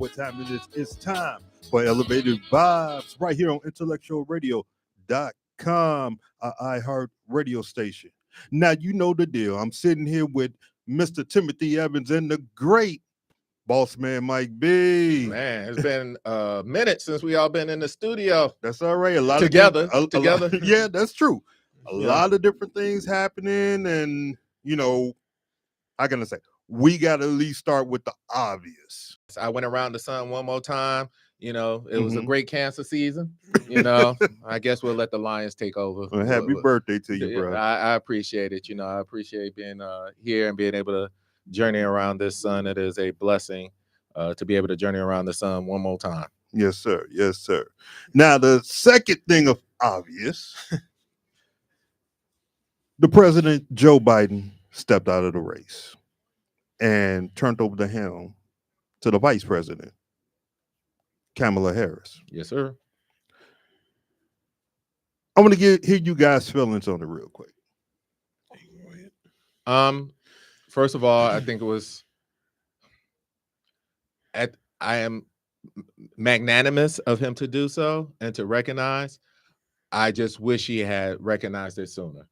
What time it is? It's time for Elevated Vibes right here on IntellectualRadio.com, our iHeart radio station. Now, you know the deal. I'm sitting here with Mr. Timothy Evans and the great boss man Mike B. Man, it's been a minute since we all been in the studio. That's all right. A lot together. of Together. Yeah, that's true. A lot of different things happening, and how can I say? We got to at least start with the obvious. I went around the sun one more time. It was a great cancer season. I guess we'll let the Lions take over. Well, happy birthday to you, bro. I appreciate it. I appreciate being here and being able to journey around this sun. It is a blessing to be able to journey around the sun one more time. Yes, sir. Yes, sir. Now, the second thing of obvious, the president, Joe Biden, stepped out of the race and turned over the helm to the vice president, Kamala Harris. Yes, sir. I want to hear you guys' feelings on it real quick. First of all, I think it was I am magnanimous of him to do so and to recognize. I just wish he had recognized it sooner.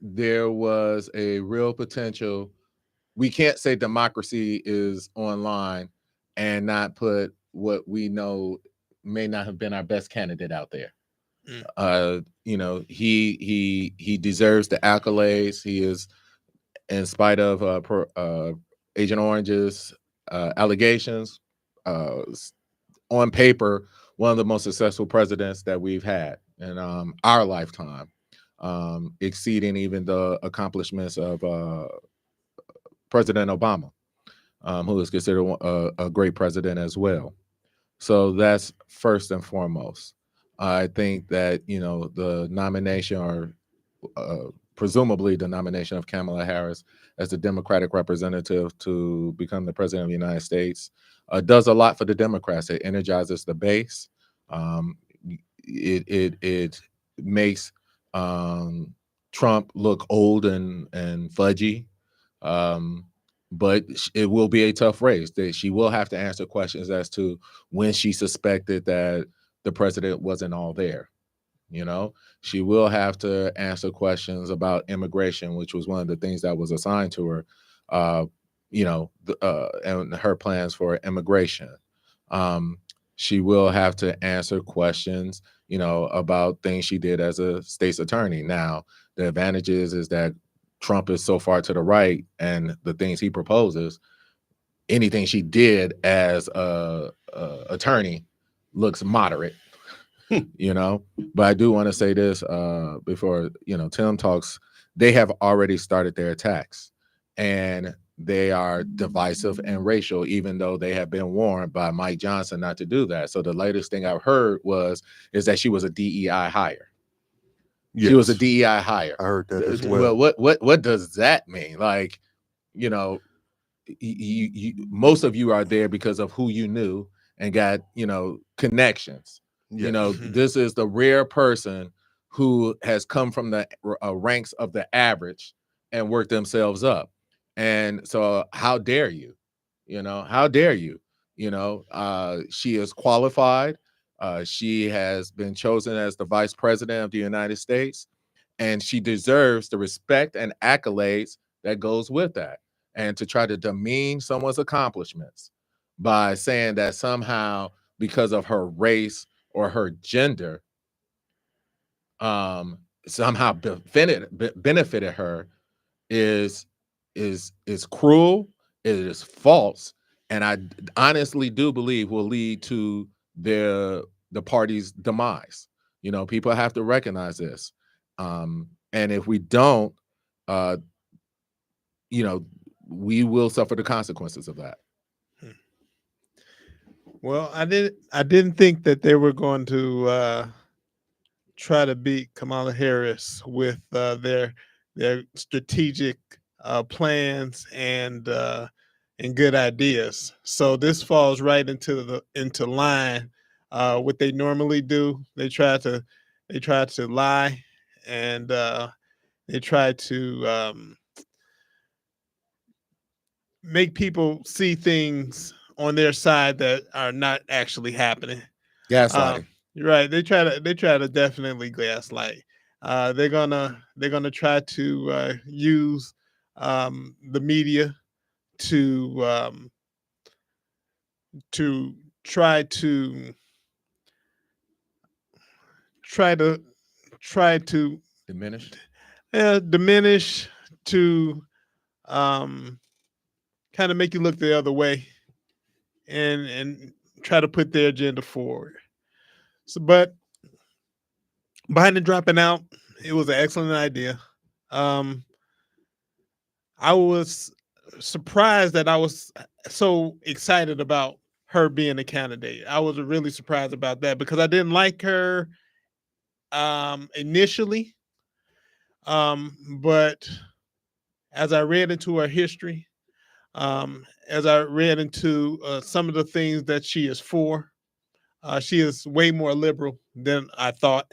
There was a real potential. We can't say democracy is online and not put what we know may not have been our best candidate out there. He deserves the accolades. He is, in spite of Agent Orange's allegations, on paper, one of the most successful presidents that we've had in our lifetime, exceeding even the accomplishments of President Obama, who is considered a great president as well. So that's first and foremost. I think that, the nomination or presumably the nomination of Kamala Harris as the Democratic representative to become the president of the United States does a lot for the Democrats. It energizes the base. It makes Trump look old and fudgy. But it will be a tough race. She will have to answer questions as to when she suspected that the president wasn't all there. She will have to answer questions about immigration, which was one of the things that was assigned to her, and her plans for immigration. She will have to answer questions, about things she did as a state's attorney. Now, the advantage is that Trump is so far to the right, and the things he proposes, anything she did as a attorney looks moderate. But I do want to say this before Tim talks. They have already started their attacks, and they are divisive and racial, even though they have been warned by Mike Johnson not to do that. So the latest thing I've heard is that she was a DEI hire. Yes. She was a DEI hire. I heard that as well. What does that mean? Like, most of you are there because of who you knew and got connections. Yes. This is the rare person who has come from the ranks of the average and worked themselves up. And so how dare you? How dare you? She is qualified. She has been chosen as the vice president of the United States, and she deserves the respect and accolades that goes with that. And to try to demean someone's accomplishments by saying that somehow because of her race or her gender, somehow benefited her is cruel. It is false, and I honestly do believe will lead to the party's demise. People have to recognize this, and if we don't, we will suffer the consequences of that. Well, I didn't think that they were going to try to beat Kamala Harris with their strategic plans and good ideas. So this falls right into line. What they normally do, they try to lie, and they try to make people see things on their side that are not actually happening. Gaslighting. You're right. They try to definitely gaslight. They're gonna try to use the media to to try to try to try to Diminish. diminish, to um, kind of make you look the other way, and try to put their agenda forward. So, but Biden dropping out, it was an excellent idea. I was surprised that I was so excited about her being a candidate. I was really surprised about that because I didn't like her initially. But as I read into her history, as I read into some of the things that she is for, she is way more liberal than I thought.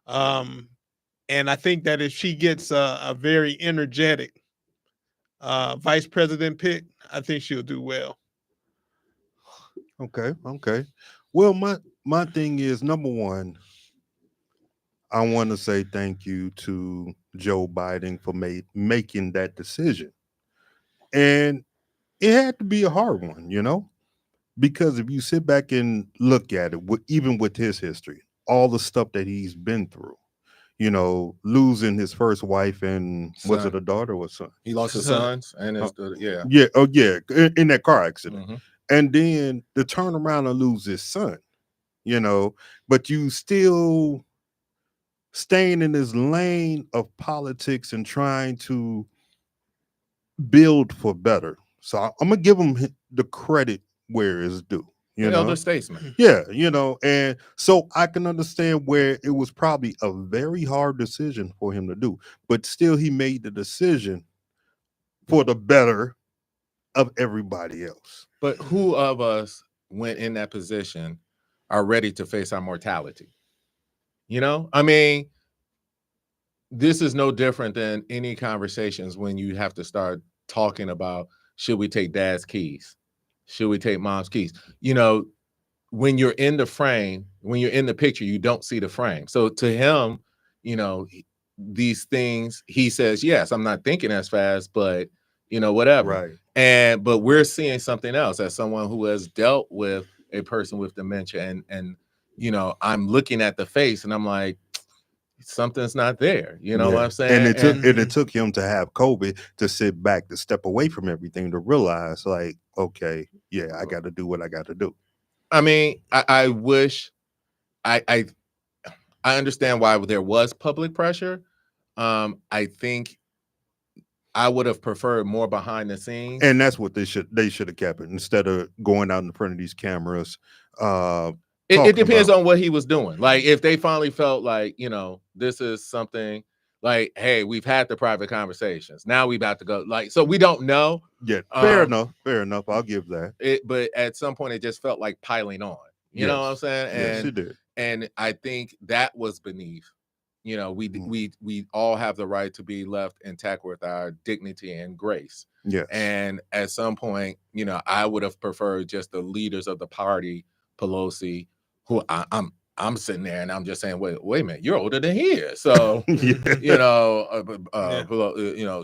And I think that if she gets a very energetic vice president pick, I think she'll do well. Okay. Well, my thing is, number one, I want to say thank you to Joe Biden for making that decision. And it had to be a hard one, because if you sit back and look at it, even with his history, all the stuff that he's been through, losing his first wife and was Son. it a daughter or son? He lost his Son. sons and his yeah. Yeah. Oh, yeah. In that car accident. Mhm. And then to turn around and lose his son, but you still staying in this lane of politics and trying to build for better. So I'm gonna give him the credit where it's due. The elder statesman. Yeah, and so I can understand where it was probably a very hard decision for him to do, but still he made the decision for the better of everybody else. But who of us, when in that position, are ready to face our mortality? I mean, this is no different than any conversations when you have to start talking about, should we take dad's keys? Should we take mom's keys? When you're in the frame, when you're in the picture, you don't see the frame. So to him, these things, he says, yes, I'm not thinking as fast, but whatever. Right. But we're seeing something else as someone who has dealt with a person with dementia, and I'm looking at the face and I'm like, something's not there. You know what I'm saying? And it took him to have COVID to sit back, to step away from everything, to realize, like, okay, yeah, I got to do what I got to do. I mean, I wish I understand why there was public pressure. I think I would have preferred more behind the scenes. And that's what they should have kept it, instead of going out in front of these cameras. It depends on what he was doing. Like, if they finally felt like, this is something like, hey, we've had the private conversations. Now we about to go. Like, so we don't know. Yeah, fair enough. I'll give that. But at some point, it just felt like piling on. You know what I'm saying? Yes, it did. And I think that was beneath. We all have the right to be left intact with our dignity and grace. Yes. And at some point, I would have preferred just the leaders of the party, Pelosi, who I'm sitting there and I'm just saying, wait a minute, you're older than he is. So,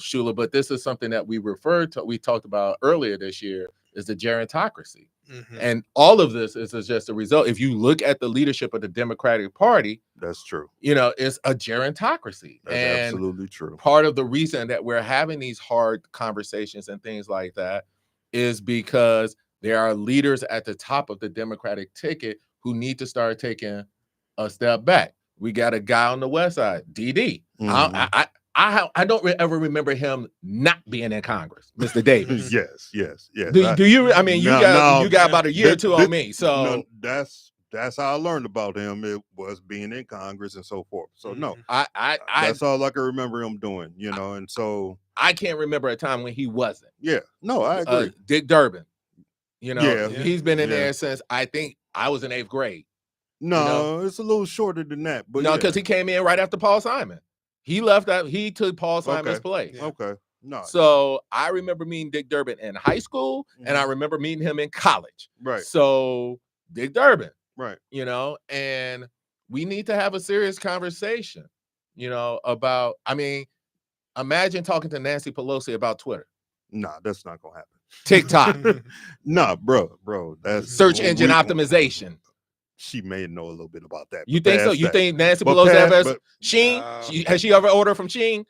Shula, but this is something that we talked about earlier this year, is the gerontocracy. Mm-hmm. And all of this is just a result. If you look at the leadership of the Democratic Party, that's true. It's a gerontocracy. That's absolutely true. Part of the reason that we're having these hard conversations and things like that is because there are leaders at the top of the Democratic ticket who need to start taking a step back. We got a guy on the West Side, DD. Mm-hmm. I don't ever remember him not being in Congress, Mr. Davis. Yes. Do you? I mean, you got about a year or two on me. So that's how I learned about him. It was being in Congress and so forth. So no, that's all I can remember him doing. And so I can't remember a time when he wasn't. Yeah, no, I agree. Dick Durbin, he's been in there since I think I was in 8th grade. No, it's a little shorter than that. But because he came in right after Paul Simon. He left out. He took Paul Simon's place. Okay. No. So I remember meeting Dick Durbin in high school, and I remember meeting him in college. Right. So Dick Durbin, Right. and we need to have a serious conversation, about, imagine talking to Nancy Pelosi about Twitter, Nah, that's not gonna happen. TikTok, Nah, bro. That's search engine optimization. She may know a little bit about that. You but think so? past You that. think Nancy But Pelosi past- ever has but- Sheen? No. Has she ever ordered from Sheen?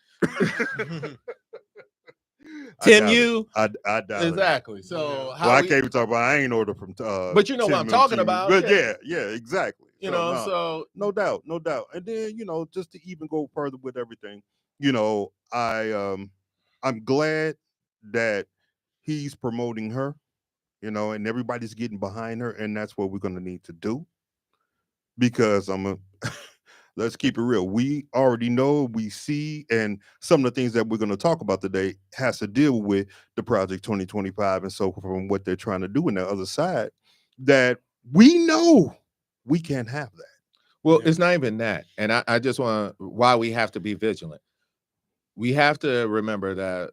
I Tim, doubt it. you I doubt it. exactly. So Well, I can't even talk about. I ain't ordered from. But you know what I'm Tim talking McGee. about, But yeah. yeah, exactly. No, so no doubt. And then just to even go further with everything, I'm glad that he's promoting her, and everybody's getting behind her, and that's what we're gonna need to do. Because let's keep it real. We already know, we see, and some of the things that we're going to talk about today has to deal with the Project 2025 and so from what they're trying to do on the other side, that we know we can't have that. well, it's not even that. And I just want why we have to be vigilant. We have to remember that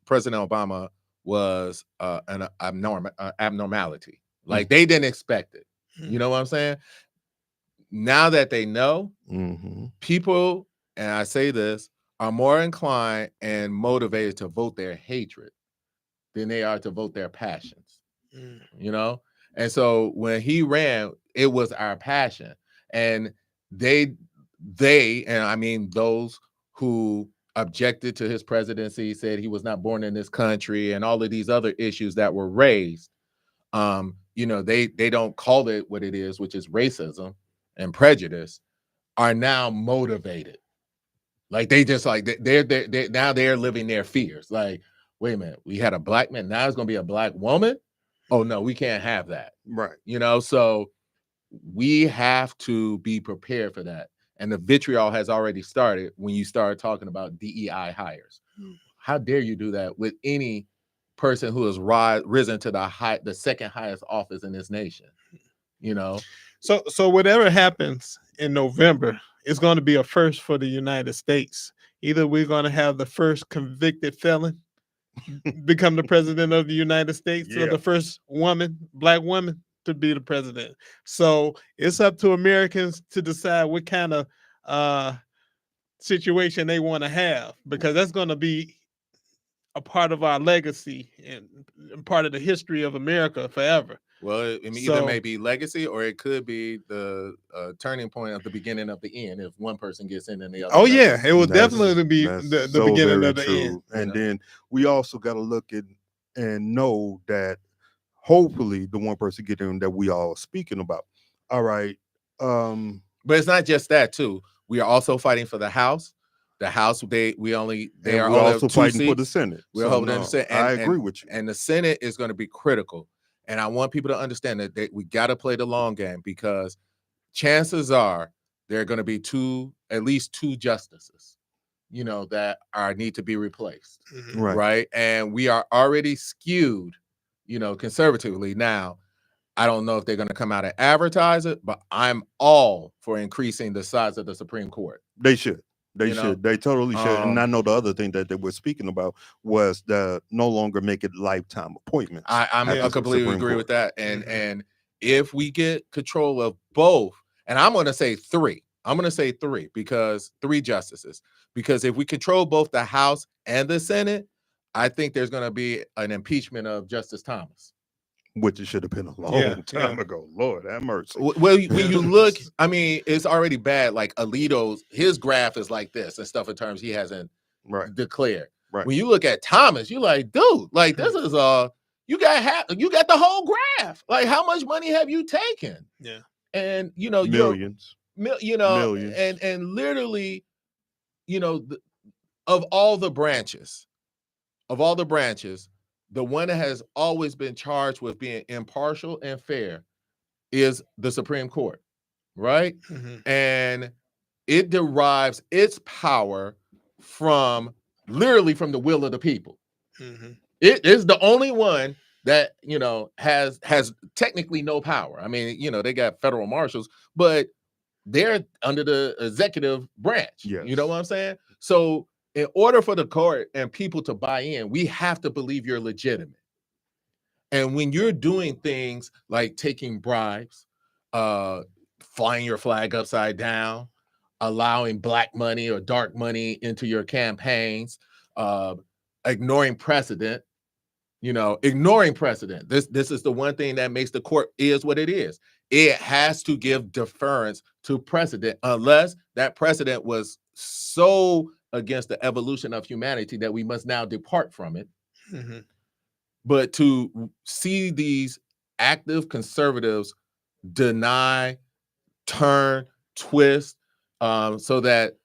President Obama was an abnormality. Like they didn't expect it. You know what I'm saying? Now that they know, people, and I say this, are more inclined and motivated to vote their hatred than they are to vote their passions. And so when he ran, it was our passion. And they, and I mean those who objected to his presidency, said he was not born in this country, and all of these other issues that were raised. They don't call it what it is, which is racism and prejudice, are now motivated. Like they just like they're now they're living their fears. Like, wait a minute, we had a black man, now it's gonna be a black woman. Oh no, we can't have that. Right. So we have to be prepared for that. And the vitriol has already started when you start talking about DEI hires. How dare you do that with any person who has risen to the second highest office in this nation? So whatever happens in November, it's going to be a first for the United States. Either we're going to have the first convicted felon become the president of the United States, or the first black woman, to be the president. So it's up to Americans to decide what kind of situation they want to have, because that's going to be a part of our legacy and part of the history of America forever. Well, either may be legacy, or it could be the turning point of the beginning of the end if one person gets in and the other. Oh yeah, it will definitely be the beginning of the end. And then we also got to look at and know that hopefully the one person get in that we all are speaking about. All right. But it's not just that too. We are also fighting for the House. The House, they are also fighting seats for the Senate. We're holding the Senate. I agree with you. And the Senate is going to be critical. And I want people to understand that we got to play the long game, because chances are there are going to be at least two justices, that need to be replaced. Right. And we are already skewed, conservatively. Now, I don't know if they're going to come out and advertise it, but I'm all for increasing the size of the Supreme Court. They should. They should. They totally should. And I know the other thing that they were speaking about was the no longer make it lifetime appointments. I completely agree with that. And if we get control of both, and I'm going to say three. Because 3 justices. Because if we control both the House and the Senate, I think there's going to be an impeachment of Justice Thomas. Which it should have been a long time ago. Lord have mercy. Well, when you look, it's already bad. Like Alito's, his graph is like this and stuff in terms he hasn't declared. Right. When you look at Thomas, you're like, dude, like this is you got the whole graph. Like, how much money have you taken? Yeah. And millions. Millions. And literally, of all the branches, the one that has always been charged with being impartial and fair is the Supreme Court, right? And it derives its power from the will of the people. It is the only one that has technically no power. I mean, they got federal marshals, but they're under the executive branch. Yes. You know what I'm saying? So in order for the court and people to buy in, we have to believe you're legitimate. And when you're doing things like taking bribes, flying your flag upside down, allowing black money or dark money into your campaigns, ignoring precedent, ignoring precedent. This is the one thing that makes the court is what it is. It has to give deference to precedent unless that precedent was so against the evolution of humanity that we must now depart from it. Mm-hmm. But to see these active conservatives deny, turn, twist, so that,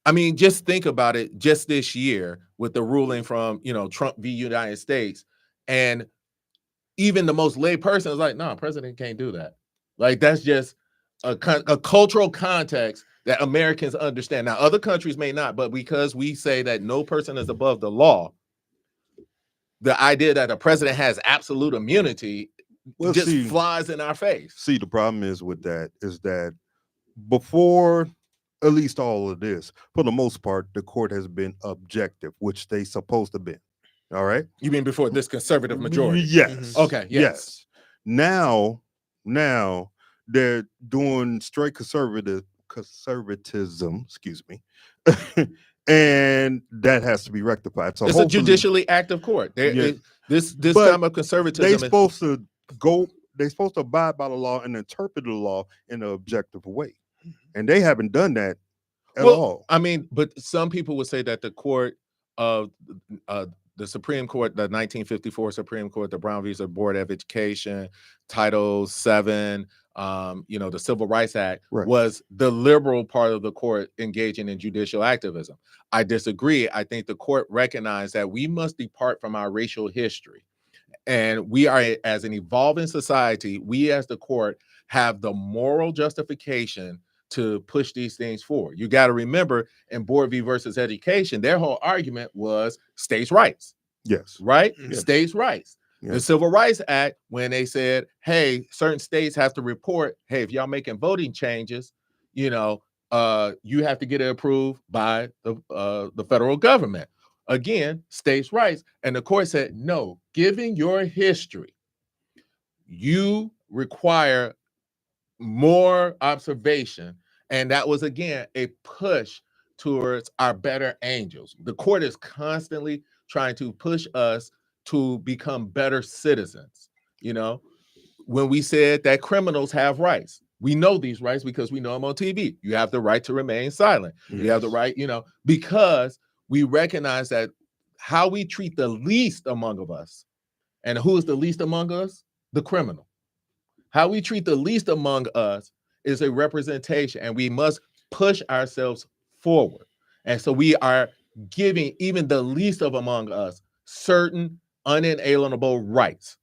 I mean, just think about it just this year with the ruling from, Trump v. United States. And even the most lay person is like, no, president can't do that. Like, that's just a cultural context that Americans understand. Now, other countries may not, but because we say that no person is above the law, the idea that a president has absolute immunity flies in our face. See, the problem is with that is that before at least all of this, for the most part, the court has been objective, which they supposed to be. All right. You mean before this conservative majority? Yes. Okay. Yes. Now they're doing straight conservatism, excuse me. And that has to be rectified. So it's a judicially active court. This time of conservatism. They're supposed to abide by the law and interpret the law in an objective way. And they haven't done that at all. I mean, but some people would say that the court of the Supreme Court, the 1954 Supreme Court, the Brown v. Board of Education, Title VII, the Civil Rights Act, was the liberal part of the court engaging in judicial activism. I disagree. I think the court recognized that we must depart from our racial history. And we are, as an evolving society, we as the court have the moral justification to push these things forward. You got to remember, in Board v. versus Education, their whole argument was states' rights. Yes. Right? Yes. States' rights. Yes. The Civil Rights Act, when they said, hey, certain states have to report, hey, if y'all making voting changes, you have to get it approved by the federal government. Again, states' rights. And the court said, no, given your history, you require more observation. And that was, again, a push towards our better angels. The court is constantly trying to push us to become better citizens. When we said that criminals have rights, we know these rights because we know them on TV. You have the right to remain silent. Yes. You have the right, because we recognize that how we treat the least among us, and who is the least among us? The criminal. How we treat the least among us is a representation, and we must push ourselves forward. And so we are giving even the least of among us certain unalienable rights.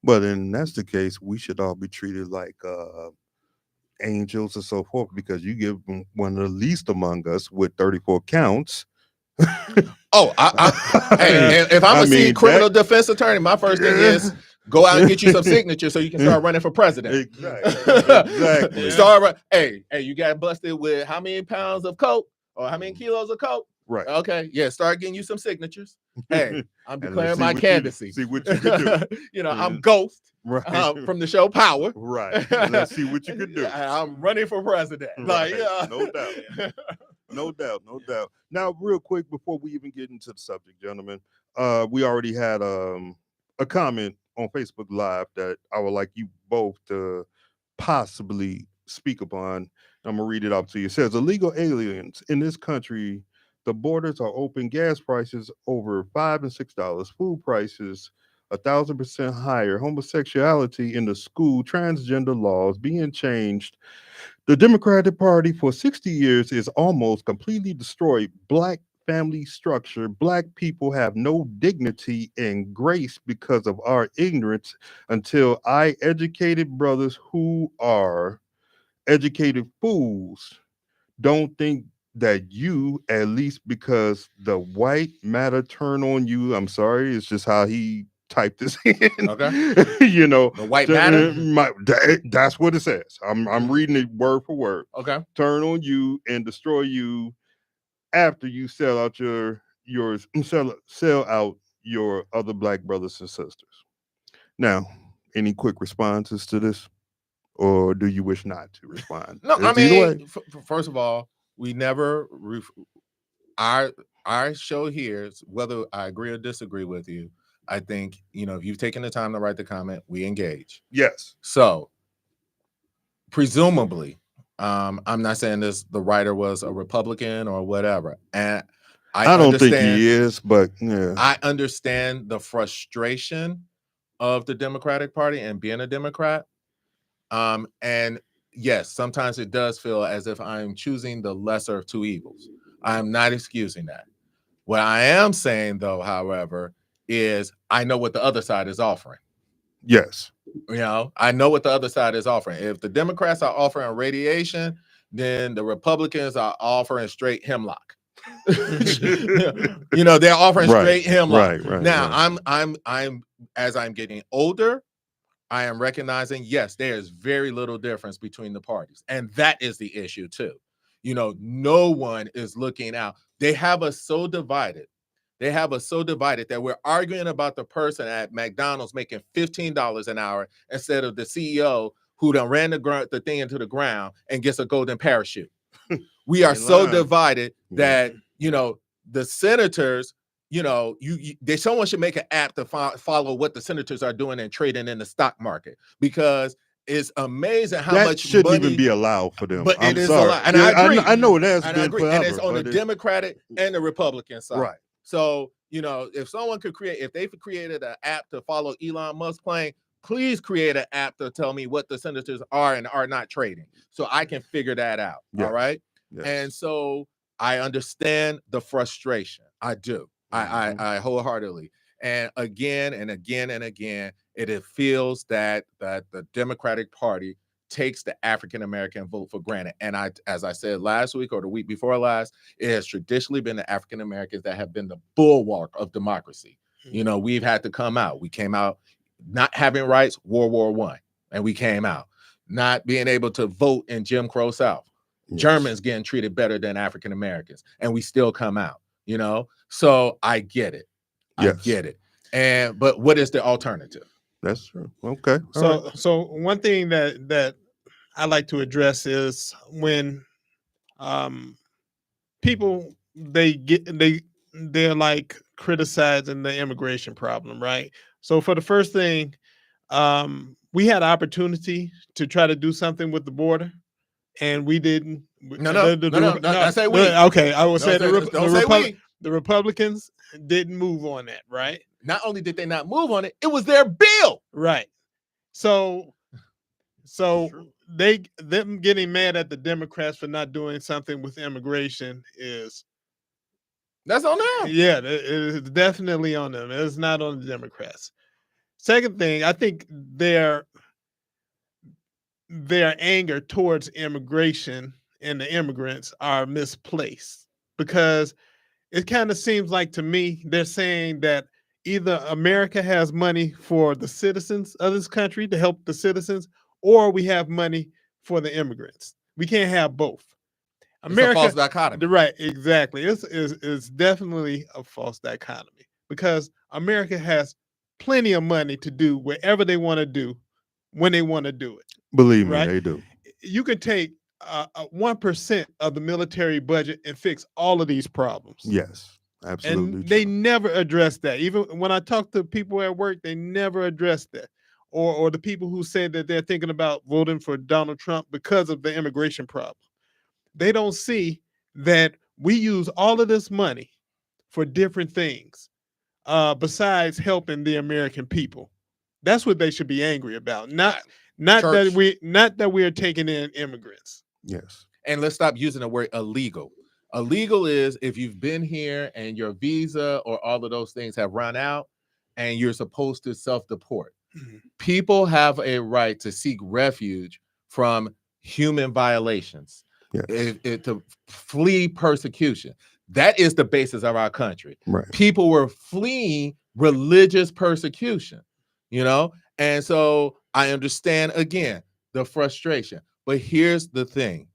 But then that's the case, we should all be treated like angels and so forth, because you give one of the least among us with 34 counts. Hey, if I'm a criminal defense attorney, my first thing is go out and get you some signatures so you can start running for president. Exactly. Hey, you got busted with how many pounds of coke or how many kilos of coke? Right. Okay. Yeah. Start getting you some signatures. Hey, I'm declaring my candidacy. See what you can do. I'm Ghost from the show Power. Right. Let's see what you can do. I'm running for president. Right. No doubt. Now, real quick, before we even get into the subject, gentlemen, we already had a comment on Facebook Live that I would like you both to possibly speak upon. I'm gonna read it out to you. It says, illegal aliens in this country, the borders are open, gas prices over $5 and $6, food prices 1,000% higher, homosexuality in the school, transgender laws being changed. The Democratic Party for 60 years is almost completely destroyed Black family structure. Black people have no dignity and grace because of our ignorance until I educated brothers who are educated fools don't think that you, at least because the white matter turn on you. I'm sorry, it's just how he typed this in. Okay. The white matter. That's what it says. I'm reading it word for word. Okay. Turn on you and destroy you. after you sell out yours, sell out your other black brothers and sisters. Now, any quick responses to this, or do you wish not to respond? No, I It's either way. mean, first of all, we never our show here, whether I agree or disagree with you, I think, if you've taken the time to write the comment, we engage. Yes. So presumably, I'm not saying the writer was a Republican or whatever. And I don't think he is, but yeah. I understand the frustration of the Democratic Party and being a Democrat. And yes, sometimes it does feel as if I'm choosing the lesser of two evils. I'm not excusing that. What I am saying, though, however, is I know what the other side is offering. Yes. I know what the other side is offering. If the Democrats are offering radiation, then the Republicans are offering straight hemlock. They're offering straight hemlock. Right. Now, I'm as I'm getting older, I am recognizing, yes, there is very little difference between the parties. And that is the issue, too. No one is looking out. They have us so divided. That we're arguing about the person at McDonald's making $15 an hour instead of the CEO who done ran the thing into the ground and gets a golden parachute. We are so divided that, the senators, someone should make an app to follow what the senators are doing and trading in the stock market, because it's amazing how that much shouldn't money, even be allowed for them. But I'm it is sorry. allowed. And I agree. I know it has been agree. forever. And it's on the Democratic and the Republican side. Right. So, if someone could if they've created an app to follow Elon Musk plane, please create an app to tell me what the senators are and are not trading, so I can figure that out. Yes. All right. Yes. And so I understand the frustration. I do. Mm-hmm. I wholeheartedly. And again, it feels that the Democratic Party takes the African-American vote for granted. And as I said last week or the week before last, it has traditionally been the African-Americans that have been the bulwark of democracy. Mm-hmm. We've had to come out. We came out not having rights, World War I, and we came out. Not being able to vote in Jim Crow South. Yes. Germans getting treated better than African-Americans, and we still come out, So I get it. Yes. I get it. But what is the alternative? That's true. Okay. So one thing that I like to address is when people they're like criticizing the immigration problem, right? So for the first thing, we had an opportunity to try to do something with the border, and we didn't. No. I say we. Okay, I will say the Republicans didn't move on that, right? Not only did they not move on it, it was their bill. Right. So them getting mad at the Democrats for not doing something with immigration that's on them. Yeah, it's definitely on them. It's not on the Democrats. Second thing, I think their anger towards immigration and the immigrants are misplaced, because it kind of seems like to me they're saying that either America has money for the citizens of this country to help the citizens, or we have money for the immigrants. We can't have both. America, it's a false dichotomy. Right, exactly. It's definitely a false dichotomy, because America has plenty of money to do whatever they want to do when they want to do it. Believe me, they do. You could take 1% of the military budget and fix all of these problems. Yes. Absolutely. And they never address that. Even when I talk to people at work, they never address that. Or the people who say that they're thinking about voting for Donald Trump because of the immigration problem. They don't see that we use all of this money for different things besides helping the American people. That's what they should be angry about. Not that we are taking in immigrants. Yes. And let's stop using the word illegal. Illegal is if you've been here and your visa or all of those things have run out and you're supposed to self-deport. Mm-hmm. People have a right to seek refuge from human violations, yes. To flee persecution. That is the basis of our country. Right. People were fleeing religious persecution, and so I understand, again, the frustration. But here's the thing.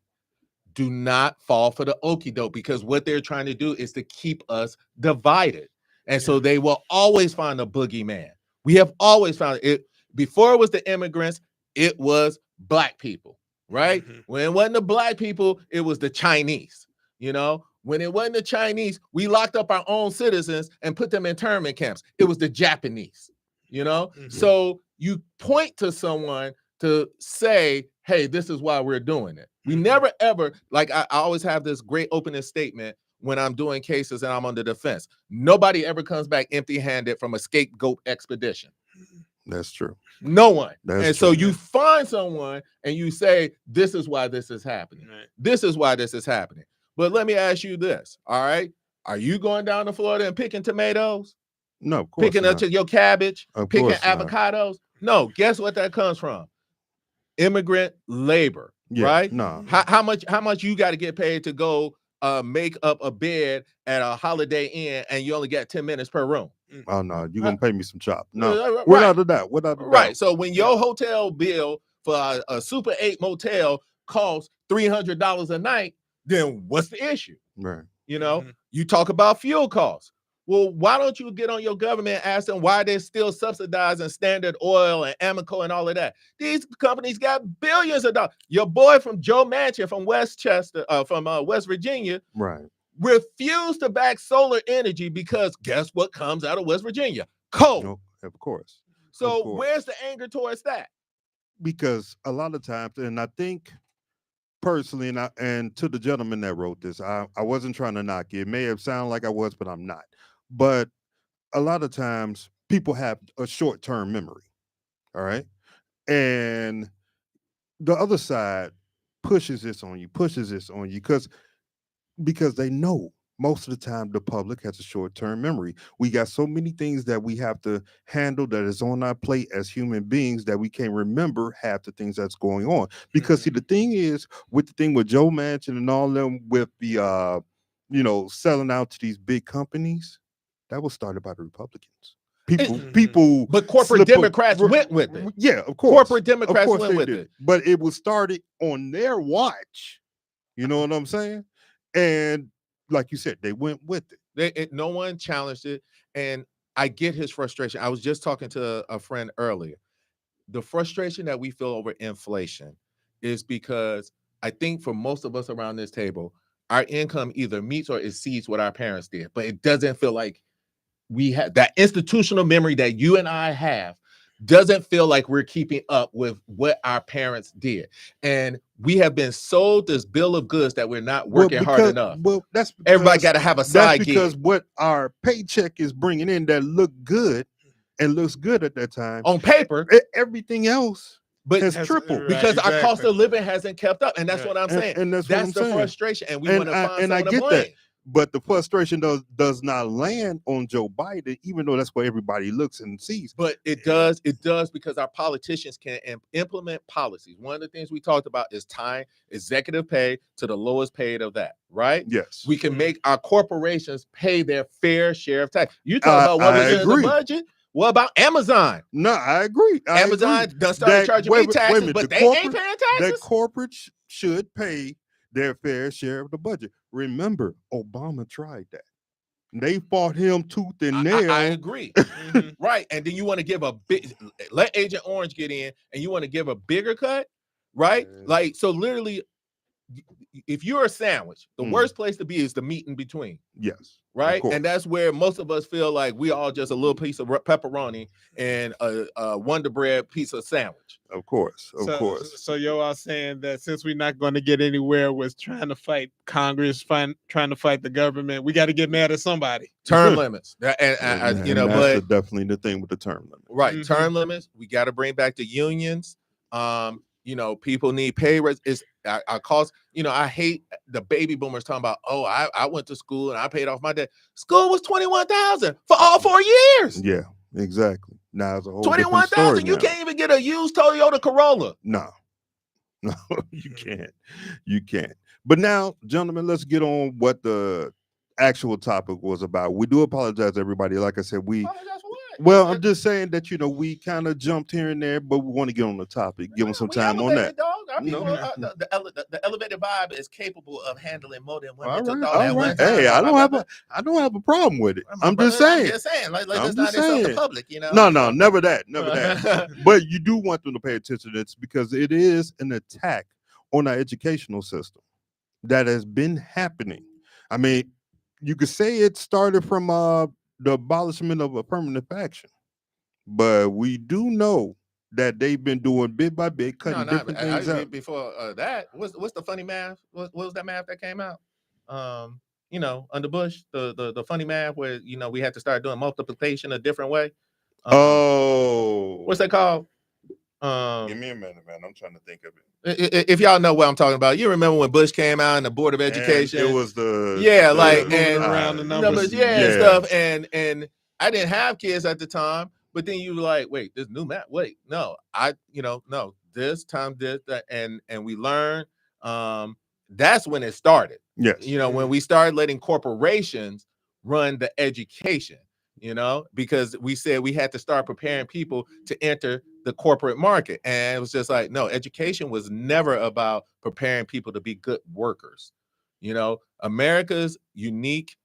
do not fall for the okie doke, because what they're trying to do is to keep us divided. And so they will always find a boogeyman. We have always found it. Before it was the immigrants, it was black people, right? When it wasn't the black people, it was the Chinese. You know, when it wasn't the Chinese, we locked up our own citizens and put them in internment camps. It was the Japanese, you know? So you point to someone to say, hey, this is why we're doing it. We never ever, like I always have this great opening statement when I'm doing cases and I'm on the defense. Nobody ever comes back empty-handed from a scapegoat expedition. That's true. No one. That's so true. you find someone and you say, this is why this is happening. Right. This is why this is happening. But let me ask you this, all right? Are you going down to Florida and picking tomatoes? No, of course Picking not. up your cabbage? Of Picking course not. avocados? No, guess what that comes from? Immigrant labor, right? No. How much you got to get paid to go make up a bed at a Holiday Inn and you only get 10 minutes per room? Oh no, you're gonna pay me some chop. No, Right. without a doubt. Without a doubt. Right. So when your hotel bill for a Super 8 motel costs $300 a night, then what's the issue? Right. You know, you talk about fuel costs. Well, why don't you get on your government and ask them why they're still subsidizing Standard Oil and Amoco and all of that? These companies got billions of dollars. Your boy from Joe Manchin from West Virginia, Right. refused to back solar energy because guess what comes out of West Virginia? Coal. No, of course. So Of course. where's the anger towards that? Because a lot of times, and I think personally, and to the gentleman that wrote this, I wasn't trying to knock it. It may have sounded like I was, but I'm not. But a lot of times people have a short-term memory. All right. And the other side pushes this on you, because they know most of the time the public has a short-term memory. We got so many things that we have to handle that is on our plate as human beings that we can't remember half the things that's going on. Because see, the thing is with Joe Manchin and all them with the selling out to these big companies, that was started by the Republicans. People, but corporate Democrats went with it. Yeah, of course. Corporate Democrats went with it. But it was started on their watch. You know what I'm saying? And like you said, they went with it. No one challenged it. And I get his frustration. I was just talking to a friend earlier. The frustration that we feel over inflation is because I think for most of us around this table, our income either meets or exceeds what our parents did, but it doesn't feel like we have that institutional memory that you and I have. Doesn't feel like we're keeping up with what our parents did. And we have been sold this bill of goods that we're not working hard enough. Well, that's because, everybody got to have a side gig. That's because what our paycheck is bringing in that look good and looks good at that time. On paper. Everything else has tripled. Right, because our cost of living hasn't kept up. And that's what I'm saying. And that's the frustration. And we want to find someone to blame. That. But the frustration does not land on Joe Biden, even though that's what everybody looks and sees. But it does because our politicians can implement policies. One of the things we talked about is tying executive pay to the lowest paid of that, right? Yes. We can make our corporations pay their fair share of tax. You talk about what was in the budget. What about Amazon? No, I agree. Amazon done started charging me taxes, but they ain't paying taxes. That corporate should pay their fair share of the budget. Remember, Obama tried that. They fought him tooth and nail. I agree. Right. And then you want to give let Agent Orange get in and you want to give a bigger cut, right? Like, so literally, if you're a sandwich, the worst place to be is the meat in between. Yes. Right. And that's where most of us feel like we all just a little piece of pepperoni and a Wonder Bread piece of sandwich. Of course. Of course. So you are saying that since we're not going to get anywhere with trying to fight Congress, trying to fight the government, we got to get mad at somebody. Term limits. That's definitely the thing with the term limit. Right. Term limits. We got to bring back the unions. People need pay raise. I cost, I hate the baby boomers talking about, I went to school and I paid off my debt. School was $21,000 for all 4 years. Yeah, exactly. Now it's a whole $21,000. You can't even get a used Toyota Corolla. No, you can't. You can't. But now, gentlemen, let's get on what the actual topic was about. We do apologize, everybody. Like I said, Well, I'm just saying that we kind of jumped here and there, but we want to get on the topic, give them some time on that. Dog. Our No. people, the elevated vibe is capable of handling more than one All mental right, thought all at one right. time. Hey, I my don't have brother. I don't have a problem with it. My I'm just brother, I'm saying. just saying, like I'm let's not just insult the saying. public, you know. No, So- never that. But you do want them to pay attention to this because it is an attack on our educational system that has been happening. I mean, you could say it started from the abolishment of affirmative action, but we do know that they've been doing bit by bit, cutting different things out. Before that, what's the funny math? What was that math that came out? Under Bush, the funny math where we had to start doing multiplication a different way. What's that called? Give me a minute, man. I'm trying to think of it. If y'all know what I'm talking about, you remember when Bush came out and the Board of Education? And it was the and around the numbers, and stuff. And I didn't have kids at the time, but then you were like, wait, this new math. Wait, no, no, this time this that, and we learned. That's when it started. Yes. When we started letting corporations run the education. Because we said we had to start preparing people to enter the corporate market. And it was just like, no, education was never about preparing people to be good workers. America's unique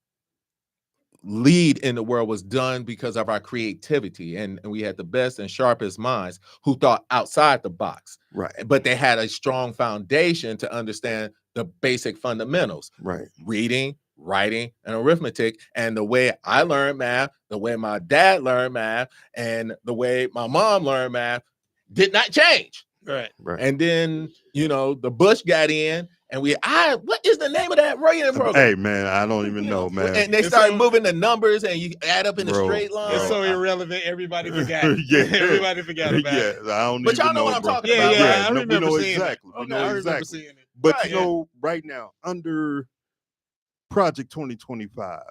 lead in the world was done because of our creativity. And we had the best and sharpest minds who thought outside the box. Right. But they had a strong foundation to understand the basic fundamentals. Right. Reading, writing, and arithmetic. And the way I learned math, the way my dad learned math, and the way my mom learned math did not change. Right. And then, the Bush got in and what is the name of that writing program? Hey, man, I don't even know, man. And they started moving the numbers and you add up in a straight line. It's so irrelevant. Everybody forgot. Everybody forgot about it. I don't but even y'all know what I'm bro. talking about. Yeah, I we remember know seeing exactly. it. We know I remember exactly. seeing it. But Right, right now, under Project 2025,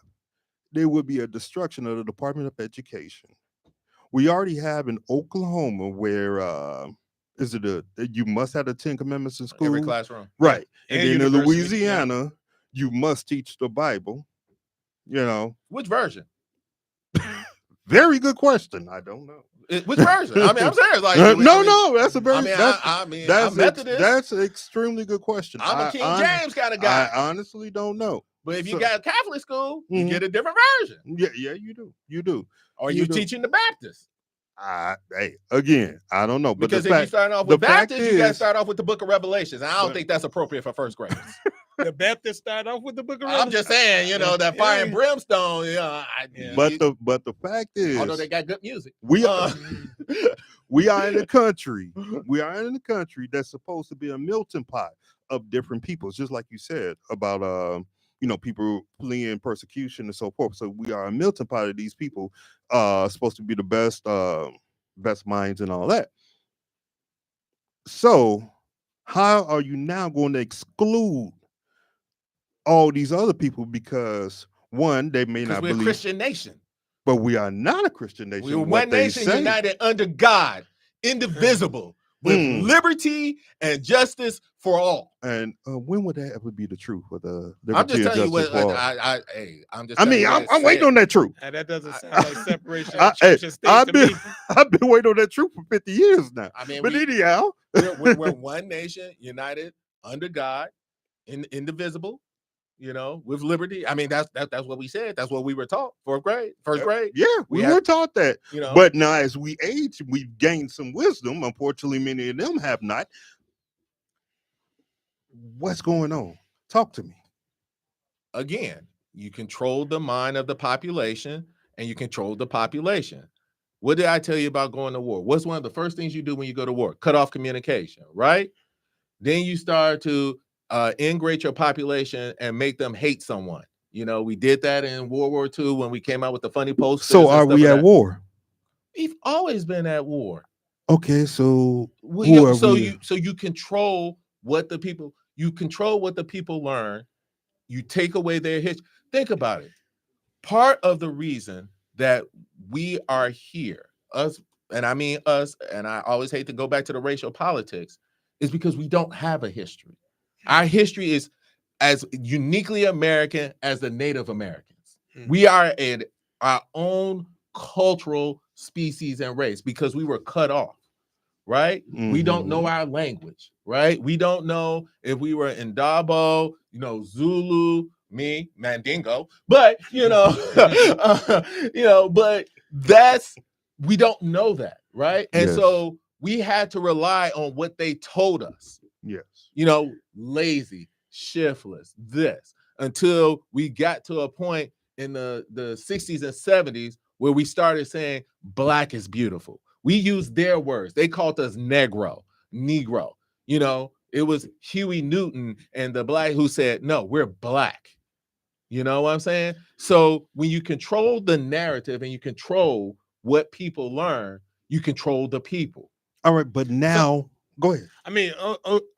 there will be a destruction of the Department of Education. We already have in Oklahoma where you must have the 10 Commandments in school. Every classroom. Right. And And then in university, Louisiana, you must teach the Bible. Which version? Very good question. I don't know. Which version? I mean, I'm serious. Like, no, that's a very I'm Methodist. That's an extremely good question. I'm a King James kind of guy. I honestly don't know. But if you got Catholic school, you get a different version. Yeah, you do. You do. Or you teaching the Baptist. Hey, again, I don't know. But because if you start off with Baptist, you got to start off with the Book of Revelations. And I don't think that's appropriate for first graders. The Baptist start off with the Book of Revelation. I'm just saying, that fire and brimstone. But the fact is, although they got good music, we are in a country. We are in a country that's supposed to be a melting pot of different peoples, just like you said about people fleeing persecution and so forth. So we are a melting pot of these people, supposed to be the best minds and all that. So how are you now going to exclude all these other people because one, they may not believe. We're a Christian nation. But we are not a Christian nation. We're one nation united under God, indivisible, with liberty and justice for all. And when would that ever be the truth for the liberty I'm just telling you what I'm just. I'm waiting on that truth. And that doesn't sound like separation of church and state to me. I've been waiting on that truth for 50 years now. I mean, but anyhow, we're one nation united under God, indivisible. With liberty. I mean, that's what we said. That's what we were taught. First grade. Yeah, we were taught that. But now as we age, we've gained some wisdom. Unfortunately, many of them have not. What's going on? Talk to me. Again, you control the mind of the population and you control the population. What did I tell you about going to war? What's one of the first things you do when you go to war? Cut off communication, right? Then you start to ingrate your population and make them hate someone. We did that in World War II when we came out with the funny posters. So are we at war? We've always been at war. Okay, so you control what the people learn. You take away their history. Think about it. Part of the reason that we are here, us, and I mean us, and I always hate to go back to the racial politics, is because we don't have a history. Our history is as uniquely American as the Native Americans. We are our own cultural species and race because we were cut off. right? We don't know Mhm. our language, right? We don't know if we were in Dabo, Zulu, me, Mandingo, but but we don't know that, right? And Yes. so we had to rely on what they told us, Yes. lazy, shiftless, this, until we got to a point in the 60s and 70s where we started saying black is beautiful. We used their words. They called us negro. It was Huey Newton and the black who said, no, we're black. You know what I'm saying? So when you control the narrative and you control what people learn, you control the people. All right, but now go ahead. I mean,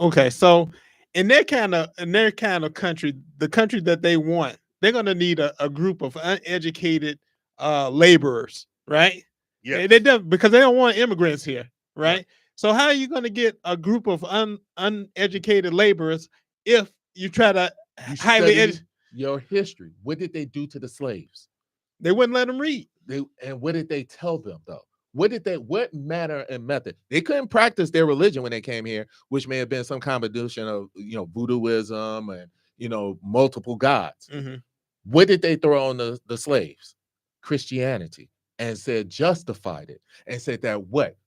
okay. So in their kind of country, the country that they want, they're gonna need a group of uneducated laborers, right? Yes. Because they don't want immigrants here, right? Right. So how are you gonna get a group of uneducated laborers if you try to You highly study your history. What did they do to the slaves? They wouldn't let them read. And what did they tell them though? What manner and method? They couldn't practice their religion when they came here, which may have been some combination of voodooism and multiple gods. Mhm. What did they throw on the slaves? Christianity, and said justified it, and said that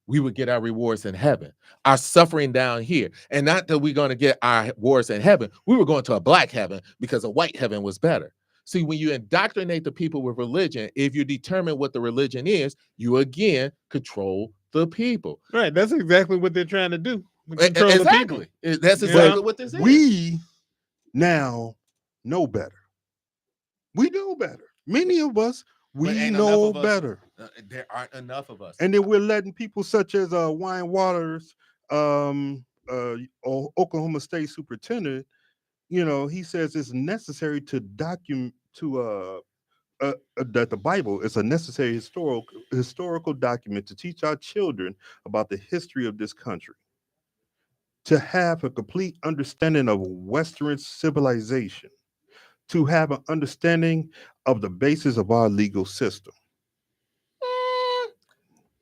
we would get our rewards in heaven, our suffering down here, and not that we're going to get our rewards in heaven. We were going to a black heaven because a white heaven was better. See, when you indoctrinate the people with religion, if you determine what the religion is, you again control the people. Right. That's exactly what they're trying to do. Control the people. Exactly. That's Yeah. exactly what this is. We now know better. We know better. Many of us, we ain't know enough of us. better. There aren't enough of us. And then we're letting people such as Wayne Waters, Oklahoma State Superintendent, he says it's necessary to document that the Bible is a necessary historical document to teach our children about the history of this country, to have a complete understanding of Western civilization, to have an understanding of the basis of our legal system.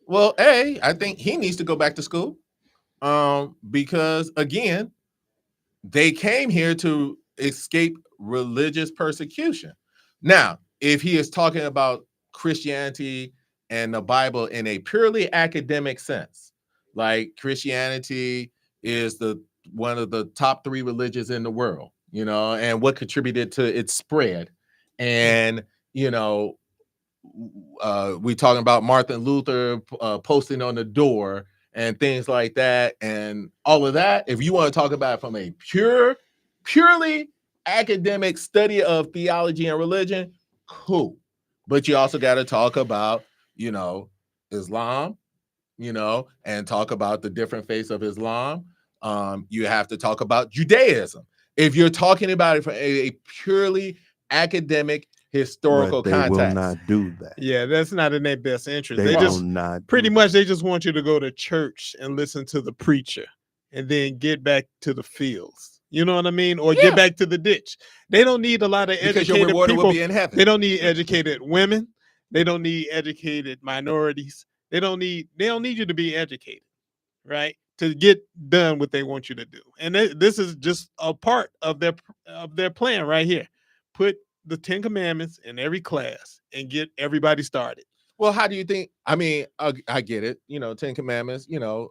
Well, I think he needs to go back to school, because again, they came here to escape religious persecution. Now, if he is talking about Christianity and the Bible in a purely academic sense, like Christianity is one of the top 3 religions in the world, and what contributed to its spread, and we talking about Martin Luther posting on the door and things like that, and all of that. If you want to talk about it from a purely academic study of theology and religion, cool. But you also got to talk about, Islam, and talk about the different faiths of Islam. You have to talk about Judaism. If you're talking about it from a purely academic historical But they will context. not do that. Yeah, that's not in their best interest. They They will just not. pretty much they just want you to go to church and listen to the preacher and then get back to the fields. You know what I mean? Or get back to the ditch. They don't need a lot of Because your educated reward will people. be in heaven. They don't need educated women. They don't need educated minorities. They don't need you to be educated, right? To get done what they want you to do. And this is just a part of their plan right here. Put the 10 commandments in every class and get everybody started. Well, how do you think? I mean, I get it, 10 commandments,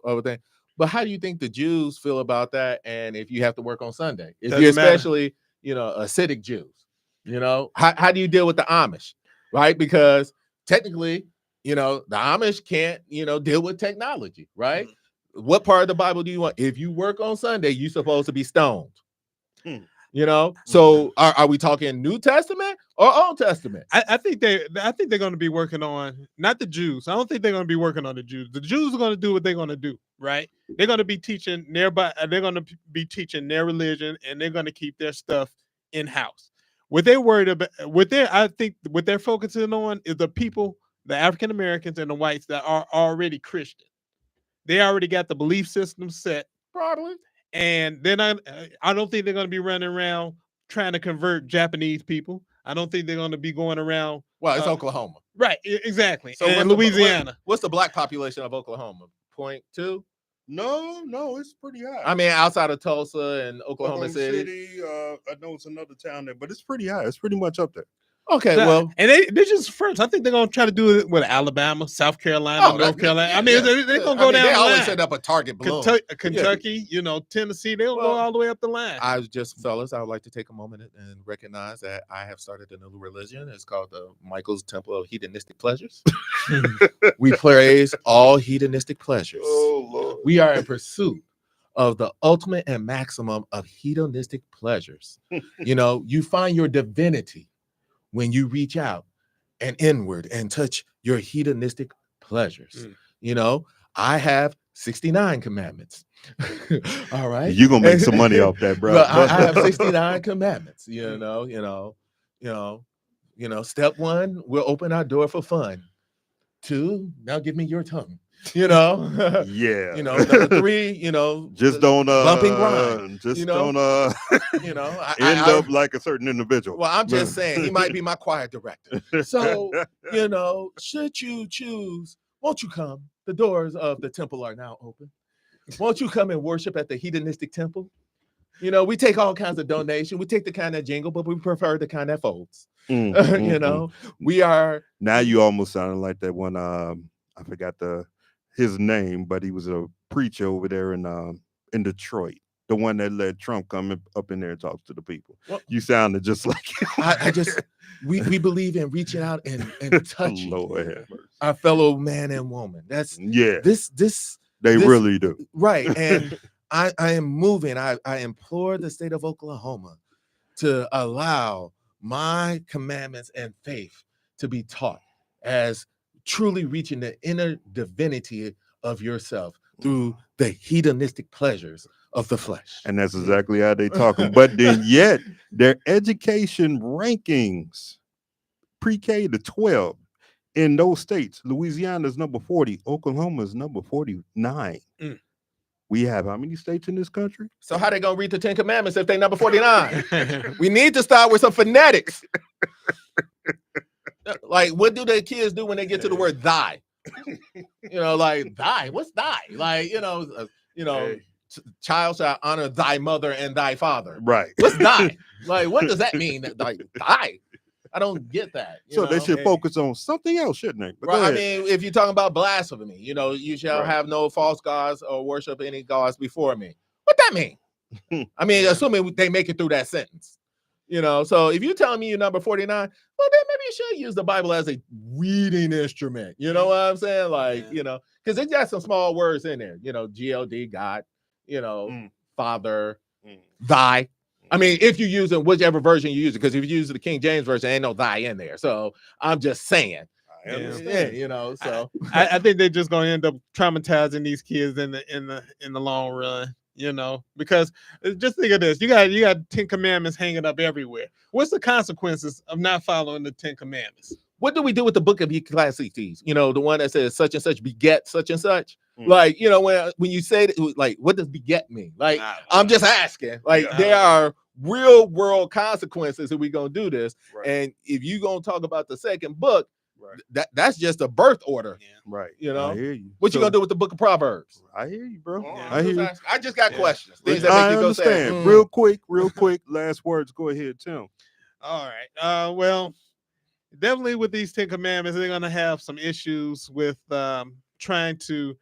everything. But how do you think the Jews feel about that? And if you have to work on Sunday, if you're especially, Hasidic Jews, how do you deal with the Amish, right? Because technically, the Amish can't, deal with technology, right? Mm-hmm. What part of the Bible do you want? If you work on Sunday, you're supposed to be stoned. So are we talking New Testament or Old Testament? I think they're going to be working on, not the Jews. I don't think they're going to be working on the Jews. The Jews are going to do what they're going to do, right? They're going to be teaching they're going to be teaching their religion, and they're going to keep their stuff in house. What they're worried about, I think what they're focusing on is the people, the African Americans and the whites that are already Christian. They already got the belief system set, probably. And then I don't think they're going to be running around trying to convert Japanese people. I don't think they're going to be going around. Well, it's Oklahoma. Right, exactly. So and Louisiana. What's the black population of Oklahoma? 0.2? No, it's pretty high. I mean, outside of Tulsa and Oklahoma City. I know it's another town there, but it's pretty high. It's pretty much up there. Okay, Nah, well, and they're just first. I think they're gonna try to do it with Alabama, South Carolina, North Carolina. I mean, they're gonna go down They the always line. set up a target balloon. Kentucky, Tennessee, they'll go all the way up the line. I would like to take a moment and recognize that I have started a new religion. It's called the Michael's Temple of Hedonistic Pleasures. We praise all hedonistic pleasures. Oh Lord. We are in pursuit of the ultimate and maximum of hedonistic pleasures. You find your divinity when you reach out and inward and touch your hedonistic pleasures. I have 69 commandments. All right. You're gonna make some money off that, bro. Well, I have 69 commandments. Step 1, we'll open our door for fun. 2, now give me your tongue. Yeah. Number 3, just don't bumping grind. Just don't end up like a certain individual. Well, I'm just saying he might be my choir director. So, should you choose, won't you come? The doors of the temple are now open. Won't you come and worship at the hedonistic temple? We take all kinds of donation. We take the kind that jingle, but we prefer the kind that folds. We are. Now you almost sounded like that one. I forgot his name, but he was a preacher over there in Detroit. The one that let Trump come up in there and talk to the people. Well, you sounded just like we believe in reaching out and touching Lord, our fellow man and woman. That's this really do. Right. And I am moving. I implore the state of Oklahoma to allow my commandments and faith to be taught as truly reaching the inner divinity of yourself through the hedonistic pleasures of the flesh. And that's exactly how they talking. But then yet their education rankings, pre-K to 12 in those states, Louisiana is number 40, Oklahoma is number 49. We have how many states in this country? So how they gonna read the 10 Commandments if they number 49? We need to start with some phonetics. Like, what do the kids do when they get to the word thy? Like thy. What's thy? Like, child shall honor thy mother and thy father. Right. What's thy? Like, what does that mean? Like thy? I don't get that. They should focus on something else, shouldn't they? But right. I mean, if you're talking about blasphemy, you shall have no false gods or worship any gods before me. What that mean? I mean, assuming they make it through that sentence. So if you're telling me you're number 49, well, then maybe you should use the Bible as a reading instrument. You know what I'm saying? Like, because it got some small words in there, GLD, God, Father, thy. I mean, if you use it, whichever version you use it, because if you use the King James version, ain't no thy in there. So I'm just saying. I understand. So I think they're just gonna end up traumatizing these kids in the long run. Because just think of this: you got 10 commandments hanging up everywhere. What's the consequences of not following the 10 commandments? What do we do with the book of Ecclesiastes? The one that says such and such beget such and such. Like, when you say that, like, what does beget mean? Like, I'm just asking. Like, there are real world consequences if we gonna do this. Right. And if you gonna talk about the second book, that's just a birth order. Yeah. Right. I hear you. What you gonna do with the book of Proverbs? I hear you, bro. I hear you. I just got questions. Things that I make you go understand. say, Real quick. Last words. Go ahead, Tim. All right. Well, definitely with these 10 commandments, they're gonna have some issues with trying to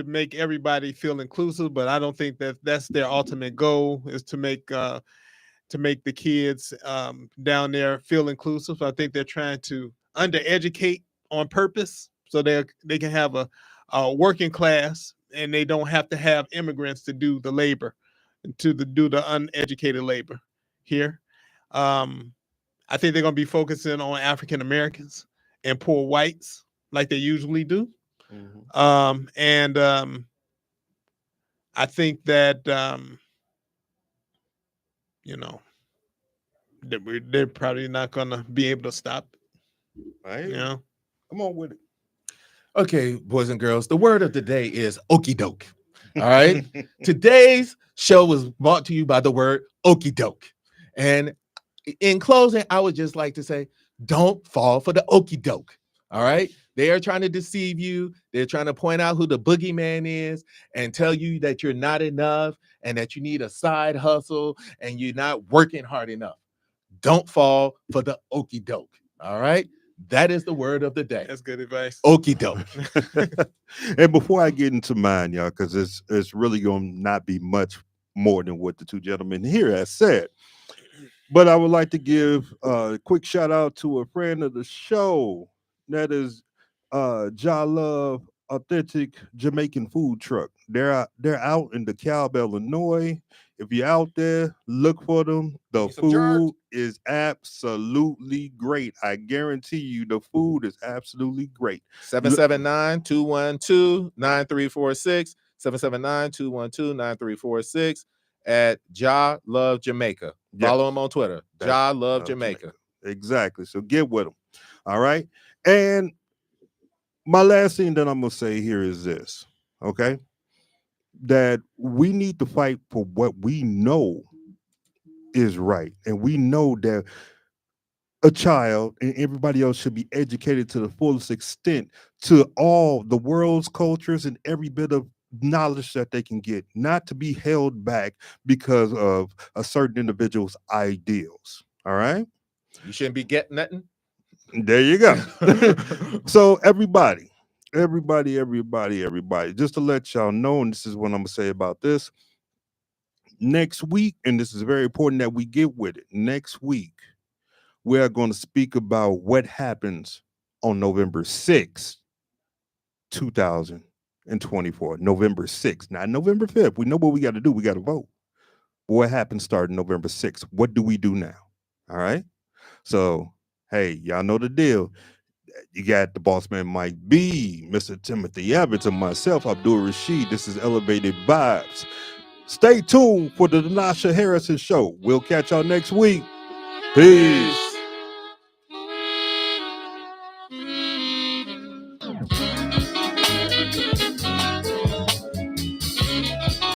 make everybody feel inclusive, but I don't think that's their ultimate goal, is to make the kids down there feel inclusive. I think they're trying to undereducate on purpose so they can have a working class, and they don't have to have immigrants to do the labor, do the uneducated labor here. I think they're going to be focusing on African Americans and poor whites like they usually do. And I think that they're probably not gonna be able to stop it. Right. Come on with it. Okay, boys and girls, the word of the day is okie doke. All right. Today's show was brought to you by the word okie doke. And in closing, I would just like to say, don't fall for the okie doke. All right. They are trying to deceive you. They're trying to point out who the boogeyman is and tell you that you're not enough and that you need a side hustle and you're not working hard enough. Don't fall for the okie doke. All right. That is the word of the day. That's good advice. Okie doke. And before I get into mine, y'all, because it's really going to not be much more than what the two gentlemen here have said. But I would like to give a quick shout out to a friend of the show. That is Ja Love Authentic Jamaican Food Truck. They're out in DeKalb, Illinois. If you're out there, look for them. The Need some jerk. food is absolutely great. I guarantee you the food is absolutely great. 779-212-9346. 779-212-9346 at Ja Love Jamaica. Yes. Follow him on Twitter. That's Ja Love Jamaica. Exactly. So get with them. All right. And my last thing that I'm going to say here is this. Okay. That we need to fight for what we know is right. And we know that a child and everybody else should be educated to the fullest extent to all the world's cultures and every bit of knowledge that they can get, not to be held back because of a certain individual's ideals. All right. You shouldn't be getting nothing. There you go. So everybody, just to let y'all know, and this is what I'm gonna say about this. Next week, and this is very important that we get with it. Next week, we are going to speak about what happens on November 6th, 2024. November 6th, not November 5th. We know what we got to do. We got to vote. But what happens starting November 6th? What do we do now? All right. So, hey, y'all know the deal. You got the boss man Mike B, Mr. Timothy Evans, and myself, Abdul Rashid. This is Elevated Vibes. Stay tuned for the Denasha Harrison Show. We'll catch y'all next week. Peace.